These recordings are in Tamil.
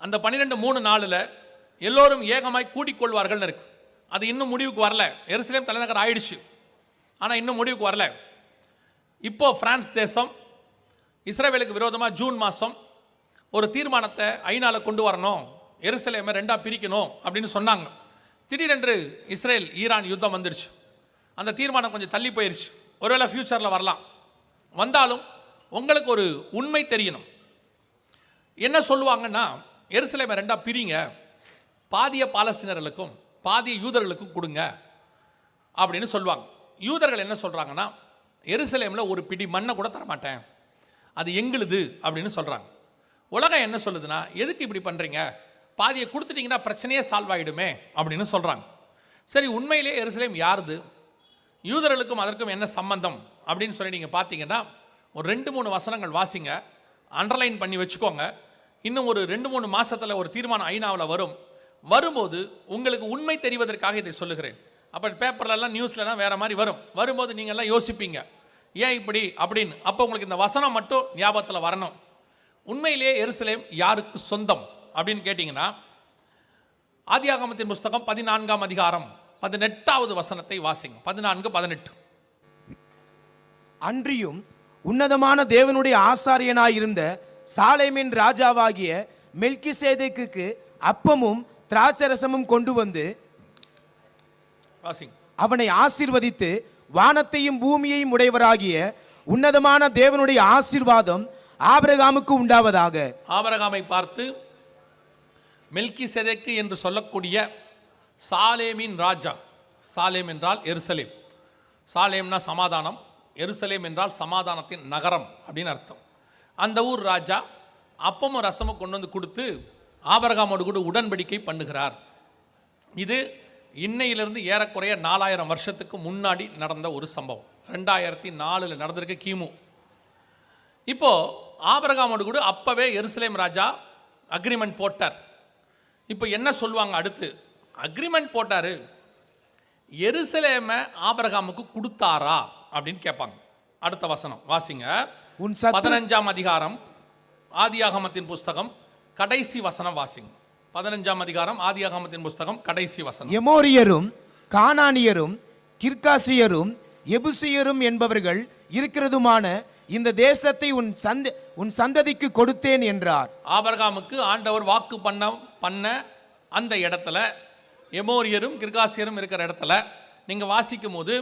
அந்த 12:3-4 எல்லோரும் ஏகமாய் கூடிக்கொள்வார்கள் இருக்கு. அது இன்னும் முடிவுக்கு வரல. எருசலேம் தலைநகர் ஆயிடுச்சு, ஆனால் இன்னும் முடிவுக்கு வரல. இப்போ பிரான்ஸ் தேசம் இஸ்ரேலுக்கு விரோதமாக ஜூன் மாதம் ஒரு தீர்மானத்தை ஐநால கொண்டு வரணும், எருசலேமை 2ஆக பிரிக்கணும் அப்படின்னு சொன்னாங்க. திடீரென்று இஸ்ரேல் ஈரான் யுத்தம் வந்துடுச்சு. அந்த தீர்மானம் கொஞ்சம் தள்ளி போயிடுச்சு. ஒருவேளை ஃப்யூச்சரில் வரலாம். வந்தாலும் உங்களுக்கு ஒரு உண்மை தெரியணும். என்ன சொல்லுவாங்கன்னா, எருசலேமை 2ஆக பிரிங்க, பாதிய பாலஸ்தீனர்களுக்கும் பாதிய யூதர்களுக்கும் கொடுங்க அப்படின்னு சொல்லுவாங்க. யூதர்கள் என்ன சொல்கிறாங்கன்னா, எருசலேமில் ஒரு பிடி மண்ணை கூட தரமாட்டேன், அது எங்களுது அப்படின்னு சொல்கிறாங்க. உலகம் என்ன சொல்லுதுன்னா, எதுக்கு இப்படி பண்ணுறீங்க, பாதியை கொடுத்துட்டிங்கன்னா பிரச்சனையே சால்வ் ஆகிடுமே அப்படின்னு சொல்கிறாங்க. சரி, உண்மையிலே எருசலேம் யாருது, யூதர்களுக்கும் அதற்கும் என்ன சம்பந்தம் அப்படின்னு சொல்லி நீங்கள் பார்த்தீங்கன்னா, ஒரு 2-3 வசனங்கள் வாசிங்க, அண்டர்லைன் பண்ணி வச்சுக்கோங்க. இன்னும் ஒரு 2-3 மாதத்தில் ஒரு தீர்மானம் ஐநாவில் வரும்போது உங்களுக்கு உண்மை தெரிவதற்காக இதை சொல்லுகிறேன். அப்போ பேப்பர்லலாம் நியூஸ்லலாம் வேறு மாதிரி வரும்போது நீங்கள்லாம் யோசிப்பீங்க, ஏன் இப்படி அப்படின்னு. அப்போ உங்களுக்கு இந்த வசனம் மட்டும் ஞாபகத்தில் வரணும். உண்மையிலேயே எருசலேம் யாருக்கு சொந்தம் அப்படின்னு கேட்டிங்கன்னா, ஆதியாகமத்தின் புஸ்தகம் 14ஆம் அதிகாரம் 18வது வசனத்தை வாசிங்க. 14-18. அன்றியும் உன்னதமான தேவனுடைய ஆசாரியனாயிருந்த சாலேமின் ராஜாவாகிய மெல்கிசேதேக்குக்கு அப்பமும் திராட்சரசமும் கொண்டு வந்து அவனை ஆசீர்வதித்து, வானத்தையும் பூமியையும் உடையவராகிய உன்னதமான தேவனுடைய ஆசீர்வாதம் ஆபிரகாமுக்கு உண்டாவதாக. ஆபிரகாமை பார்த்து மெல்கிசேதேக்கு என்று சொல்லக்கூடிய சாலேமின் ராஜா, சாலேம் என்றால் எருசலேம், சாலேம்னா சமாதானம், எருசலேம் என்றால் சமாதானத்தின் நகரம் அப்படின்னு அர்த்தம். அந்த ஊர் ராஜா அப்பமும் ரசமும் கொண்டு வந்து கொடுத்து ஆபிரகாமோடு கூட உடன்படிக்கை பண்ணுகிறார். இது இன்னையிலிருந்து ஏறக்குறைய 4000 வருஷத்துக்கு முன்னாடி நடந்த ஒரு சம்பவம். 2004 நடந்திருக்கு, கிமு. இப்போ ஆபிரகாமோடு கூட அப்பவே எருசலேம் ராஜா அக்ரிமெண்ட் போட்டார். இப்போ என்ன சொல்லுவாங்க அடுத்து, அக்ரிமெண்ட் போட்டாரு, எருசலேமை ஆபிரகாமுக்கு கொடுத்தாரா அப்படின்னு கேட்பாங்க. அடுத்த வசனம் வாசிங்க. 15ஆம் அதிகாரம் ஆதியாகமத்தின் புஸ்தகம் கடைசி வசனம் வாசிங்க. 15ஆம் அதிகாரம் ஆதியாகமத்தின் புஸ்தகம் கடைசி வசனம். எமோரியரும் கானானியரும் கிர்காசியரும் எபுசியரும் என்பவர்கள் இருக்கிறதுமான இந்த தேசத்தை உன் சந்ததிக்கு கொடுத்தேன் என்றார். ஆபிரகாமுக்கு ஆண்டவர் வாக்கு பண்ண அந்த இடத்துல, எமோரியரும் கிர்காசியரும் இருக்கிற இடத்துல நீங்க வாசிக்கும் போது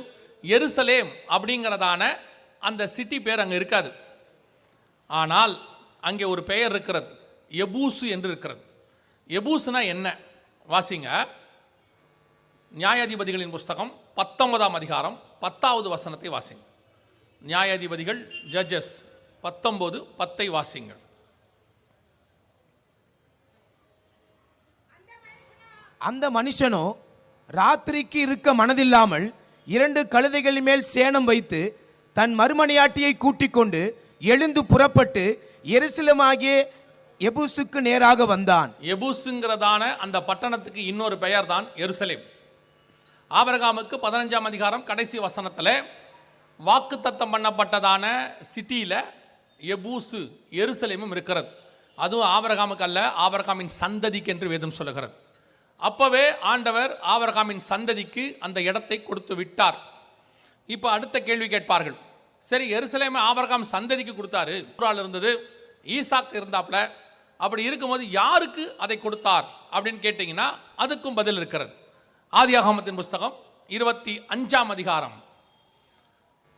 எருசலேம் அப்படிங்கிறதான அந்த சிட்டி பேர் அங்கே இருக்காது. ஆனால் அங்கே ஒரு பெயர் இருக்கிறது, எபூசு என்று இருக்கிறது. எபூசுனா என்ன வாசிங்க. நியாயாதிபதிகளின் புஸ்தகம் 19ஆம் அதிகாரம் 10வது வசனத்தை வாசிங்க. நியாயாதிபதிகள், ஜட்ஜஸ் 19:10 வாசிங்க. அந்த மனுஷனோ ராத்திரிக்கு இருக்க மனதில்லாமல் 2 கழுதைகளின் மேல் சேணம் வைத்து தன் மறுமனையாட்டியை கூட்டிக் கொண்டு எழுந்து புறப்பட்டு எருசலேமாகிய எபூசுக்கு நேராக வந்தான். எபூசுங்கிறதான அந்த பட்டணத்துக்கு இன்னொரு பெயர் தான் எருசலேம். ஆபிரகாமுக்கு 15ஆம் அதிகாரம் கடைசி வசனத்தில் வாக்குத்தத்தம் பண்ணப்பட்டதான சிட்டியில் எபூசு எருசலேமும் இருக்கிறது. அதுவும் ஆபிரகாமுக்கு அல்ல, ஆபிரகாமின் சந்ததிக்கு என்று வேதம் சொல்லுகிறது. அப்பவே ஆண்டவர் ஆபிரகாமின் சந்ததிக்கு அந்த இடத்தை கொடுத்து விட்டார். இப்போ அடுத்த கேள்வி கேட்பார்கள், சரி எருசலேமை ஆபிரகாம் சந்ததிக்கு கொடுத்தாரு, இருந்தது ஈசாக்கு இருந்தாப்ல, அப்படி இருக்கும்போது யாருக்கு அதை கொடுத்தார் அப்படின்னு கேட்டீங்கன்னா அதுக்கும் பதில் இருக்கிறது. ஆதியாகமத்தின் புஸ்தகம் 25ஆம் அதிகாரம்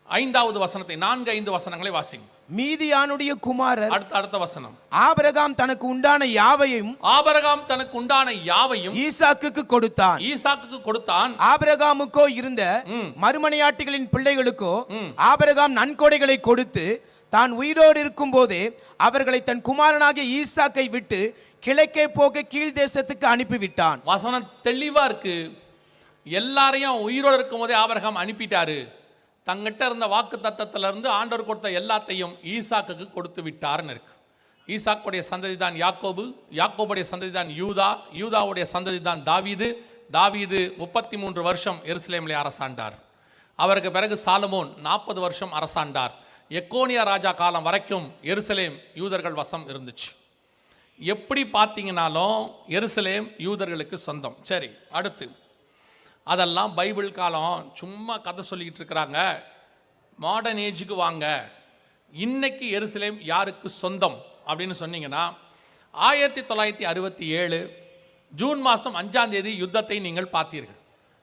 5வது வசனத்தை 4-5 வசனங்களை வாசிங்க. மீதியானுடைய குமாரர், அடுத்த வசனம், ஆபிரகாம் தனக்கு உண்டான யாவையும் ஈசாக்குக்கு கொடுத்தான். ஆபிரகாமுக்கோ இருந்த மறுமனையாட்டிகளின் பிள்ளைகளுக்கோ ஆபிரகாம் நன்கொடைகளை கொடுத்து தான் உயிரோடு இருக்கும் போதே அவர்களை தன் குமாரனாகிய ஈசாக்கை விட்டு கிழக்கே போக கீழ் தேசத்துக்கு அனுப்பிவிட்டான். வசனம் தெளிவா இருக்கு. எல்லாரையும் உயிரோடு இருக்கும் போதே ஆபிரகாம் அனுப்பிட்டாரு. தங்கிட்ட இருந்த வாக்கு தத்தத்திலிருந்து ஆண்டவர் கொடுத்த எல்லாத்தையும் ஈசாக்குக்கு கொடுத்து விட்டார்னு இருக்கு. ஈசாக்குடைய சந்ததி தான் யாக்கோபு, யாக்கோபுடைய சந்ததி தான் யூதா, யூதாவுடைய சந்ததி தான் தாவீது, தாவீது 33 வருஷம் எருசலேமிலே அரசாண்டார். அவருக்கு பிறகு சாலமோன் 40 வருஷம் அரசாண்டார். எக்கோனியா ராஜா காலம் வரைக்கும் எருசலேம் யூதர்கள் வசம் இருந்துச்சு. எப்படி பார்த்தீங்கன்னாலும் எருசலேம் யூதர்களுக்கு சொந்தம். சரி, அடுத்து அதெல்லாம் பைபிள் காலம், சும்மா கதை சொல்லிக்கிட்டு இருக்கிறாங்க. மாடர்ன் ஏஜுக்கு வாங்க. இன்னைக்கு எருசலேம் யாருக்கு சொந்தம் அப்படின்னு சொன்னீங்கன்னா 1967 ஜூன் மாதம் 5ஆம் தேதி யுத்தத்தை நீங்கள் பார்த்தீர்கள்.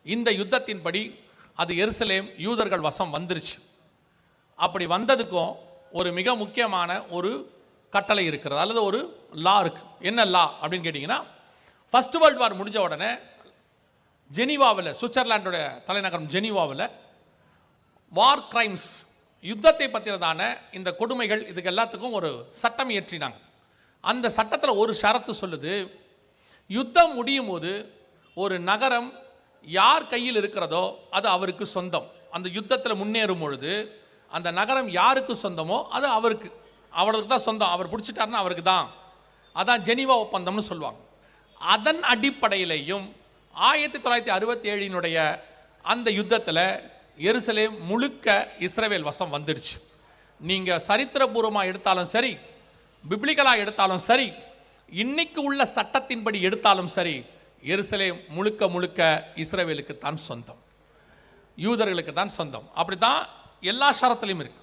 இந்த யுத்தத்தின்படி அது எருசலேம் யூதர்கள் வசம் வந்துருச்சு. அப்படி வந்ததுக்கும் ஒரு மிக முக்கியமான ஒரு கட்டளை இருக்கிறது, அல்லது ஒரு லா இருக்கு. என்ன லா அப்படின்னு கேட்டிங்கன்னா, ஃபர்ஸ்ட் வேர்ல்டு வார் முடிஞ்ச உடனே ஜெனீவாவில், சுவிட்சர்லாண்டோட தலைநகரம் ஜெனீவாவில் வார் கிரைம்ஸ், யுத்தத்தை பற்றினதான இந்த கொடுமைகள், இதுக்கு எல்லாத்துக்கும் ஒரு சட்டம் இயற்றினாங்க. அந்த சட்டத்தில் ஒரு ஷரத்து சொல்லுது, யுத்தம் முடியும் போது ஒரு நகரம் யார் கையில் இருக்கிறதோ அது அவருக்கு சொந்தம். அந்த யுத்தத்தில் முன்னேறும் பொழுது அந்த நகரம் யாருக்கு சொந்தமோ அது அவருக்கு தான் சொந்தம். அவர் பிடிச்சிட்டாருன்னா அவருக்கு தான். அதான் ஜெனீவா ஒப்பந்தம்னு சொல்லுவாங்க. அதன் அடிப்படையிலையும் 1967 அந்த யுத்தத்தில் எருசலேம் முழுக்க இஸ்ரவேல் வசம் வந்துடுச்சு. நீங்கள் சரித்திரபூர்வமாக எடுத்தாலும் சரி, பிப்ளிக்கலாக எடுத்தாலும் சரி, இன்னைக்கு உள்ள சட்டத்தின்படி எடுத்தாலும் சரி, எருசலேம் முழுக்க முழுக்க இஸ்ரவேலுக்கு தான் சொந்தம், யூதர்களுக்கு தான் சொந்தம். அப்படி தான் எல்லா ஷரத்துலையும் இருக்கு.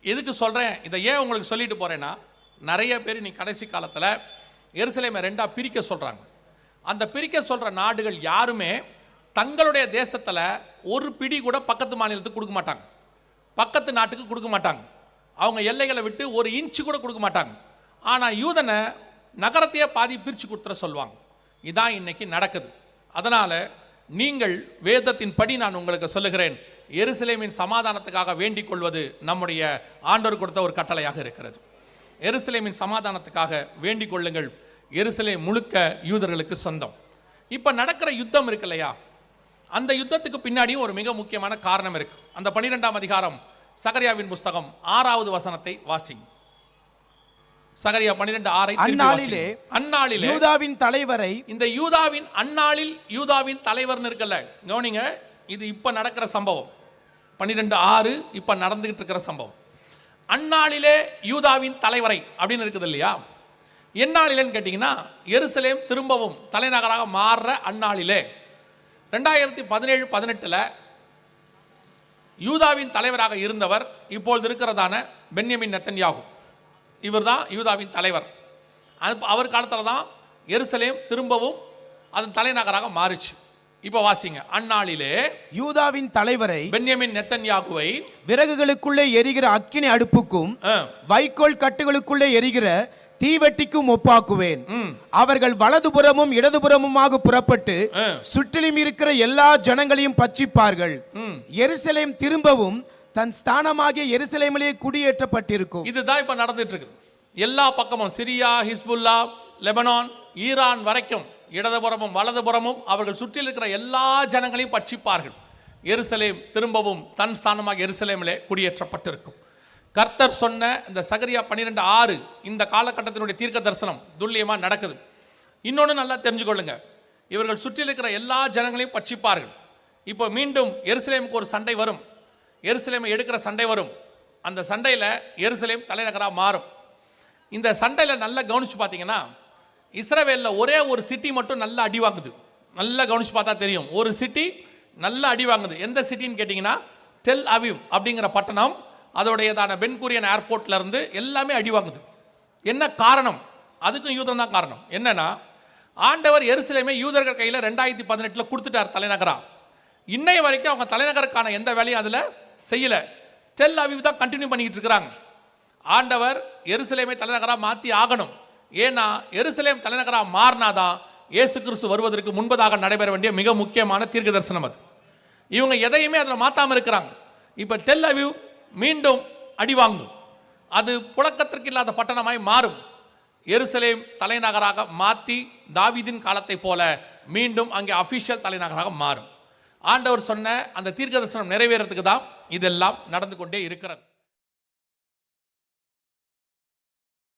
எதுக்கு சொல்கிறேன், இதை ஏன் உங்களுக்கு சொல்லிட்டு போகிறேன்னா, நிறைய பேர் நீ கடைசி காலத்தில் எருசலேமை ரெண்டாக பிரிக்க சொல்கிறாங்க. அந்த பிரிக்க சொல்கிற நாடுகள் யாருமே தங்களுடைய தேசத்தில் ஒரு பிடி கூட பக்கத்து மாநிலத்துக்கு கொடுக்க மாட்டாங்க, பக்கத்து நாட்டுக்கு கொடுக்க மாட்டாங்க, அவங்க எல்லைகளை விட்டு ஒரு இன்ச்சு கூட கொடுக்க மாட்டாங்க. ஆனால் யூதனை நகரத்தையே பாதி பிரித்து கொடுத்துட சொல்லுவாங்க. இதான் இன்னைக்கு நடக்குது. அதனால் நீங்கள் வேதத்தின் படி நான் உங்களுக்கு சொல்லுகிறேன், எருசலேமின் சமாதானத்துக்காக வேண்டிக் கொள்வது நம்முடைய ஆண்டவர் கொடுத்த ஒரு கட்டளையாக இருக்கிறது. எருசலேமின் சமாதானத்துக்காக வேண்டிக் கொள்ளுங்கள். எருசலேம் முழுக்க யூதர்களுக்கு சொந்தம். இப்போ நடக்கிற யுத்தம் இருக்கு இல்லையா, அந்த யுத்தத்துக்கு பின்னாடியும் ஒரு மிக முக்கியமான காரணம் இருக்கு. அந்த 12ஆம் அதிகாரம் சகரியாவின் புஸ்தகம் 6வது வசனத்தை வாசிங்க. சகரியா 12:6. அந்நாளிலே யூதாவின் தலைவரை, இந்த யூதாவின் அந்நாளில் யூதாவின் தலைவர்னு இருக்கல, கவனிங்க, இது இப்ப நடக்கிற சம்பவம். 12:6 இப்ப நடந்துகிட்டு இருக்கிற சம்பவம். அந்நாளிலே யூதாவின் தலைவரை அப்படின்னு இருக்குது இல்லையா. எந்நாளிலேன்னு கேட்டீங்கன்னா, எருசலேம் திரும்பவும் தலைநகராக மாறுற அந்நாளிலே 2017-18 யூதாவின் தலைவராக இருந்தவர் இப்பொழுது இருக்கிறதான பென்யமின் நெத்தன்யாகு. இவர் தான் யூதாவின் தலைவர். அவர் காலத்தில் தான் எருசலேம் திரும்பவும் அதன் தலைநகராக மாறிச்சு. இப்போ வாசிங்க. அந்நாளிலே யூதாவின் தலைவரை, பென்யமின் நெத்தன்யாகுவை, விறகுகளுக்குள்ளே எரிகிற அக்கினி அடுப்புக்கும் வைக்கோல் கட்டுகளுக்குள்ளே எரிகிற தீவெட்டிக்கும் ஒப்பாக்குவேன். அவர்கள் வலதுபுறமும் இடதுபுறமுமாக புறப்பட்டு சுற்றிலும் இருக்கிற எல்லா ஜனங்களையும் பட்சிப்பார்கள். எருசலேம் திரும்பவும் தன் ஸ்தானமாகிய எருசலேமிலே குடியேற்றப்பட்டிருக்கும். இதுதான் இப்ப நடந்துட்டு இருக்கு. எல்லா பக்கமும் சிரியா, ஹிஸ்புல்லா, லெபனான், ஈரான் வரைக்கும் இடதுபுறமும் வலதுபுறமும் அவர்கள் சுற்றில் இருக்கிற எல்லா ஜனங்களையும் பட்சிப்பார்கள். எருசலேம் திரும்பவும் தன் ஸ்தானமாக எருசலேமிலே குடியேற்றப்பட்டிருக்கும். கர்த்தர் சொன்ன இந்த சகரியா 12:6 இந்த காலகட்டத்தினுடைய தீர்க்க தரிசனம் துல்லியமாக நடக்குது. இன்னொன்று நல்லா தெரிஞ்சுக்கொள்ளுங்க, இவர்கள் சுற்றில் இருக்கிற எல்லா ஜனங்களையும் பட்சிப்பார்கள். இப்போ மீண்டும் எருசலேமுக்கு ஒரு சண்டை வரும், எருசலேமை எடுக்கிற சண்டை வரும். அந்த சண்டையில் எருசலேம் தலைநகராக மாறும். இந்த சண்டையில் நல்லா கவனிச்சு பார்த்தீங்கன்னா, இஸ்ரவேலில் ஒரே ஒரு சிட்டி மட்டும் நல்லா அடி வாங்குது. நல்லா கவனிச்சு பார்த்தா தெரியும், ஒரு சிட்டி நல்லா அடி வாங்குது. எந்த சிட்டின்னு கேட்டிங்கன்னா, டெல் அவிவ் அப்படிங்கிற பட்டணம், அதோடையதான பென்குரியன் ஏர்போர்ட்ல இருந்து எல்லாமே அடி வாங்குது. என்ன காரணம்? அதுக்கும் யூதம் தான் காரணம். என்னன்னா, ஆண்டவர் எருசலேமை யூதர்கள் கையில் 2018 கொடுத்துட்டார் தலைநகரா. இன்னைய வரைக்கும் அவங்க தலைநகருக்கான எந்த வேலையும் அதில் செய்யல. டெல் அவிவ் தான் கண்டினியூ பண்ணிக்கிட்டு இருக்கிறாங்க. ஆண்டவர் எருசலேமை தலைநகராக மாற்றி ஆகணும். ஏன்னா எருசலேம் தலைநகராக மாறினாதான் இயேசு கிறிஸ்து வருவதற்கு முன்பதாக நடைபெற வேண்டிய மிக முக்கியமான தீர்க்க தரிசனம் அது. இவங்க எதையுமே அதில் மாற்றாமல் இருக்கிறாங்க. இப்போ டெல் அவிவ் மீண்டும் அடி வாங்கும், அது புழக்கத்திற்கு இல்லாத பட்டணமாய் மாறும். எருசலேம் தலைநகராக மாற்றி தாவீதின் காலத்தை போல மீண்டும் அங்கே அபிஷியல் தலைநகராக மாறும். ஆண்டவர் சொன்ன அந்த தீர்க்க தரிசனம் நிறைவேறதுக்கு தான் இதெல்லாம் நடந்து கொண்டே இருக்கிறது.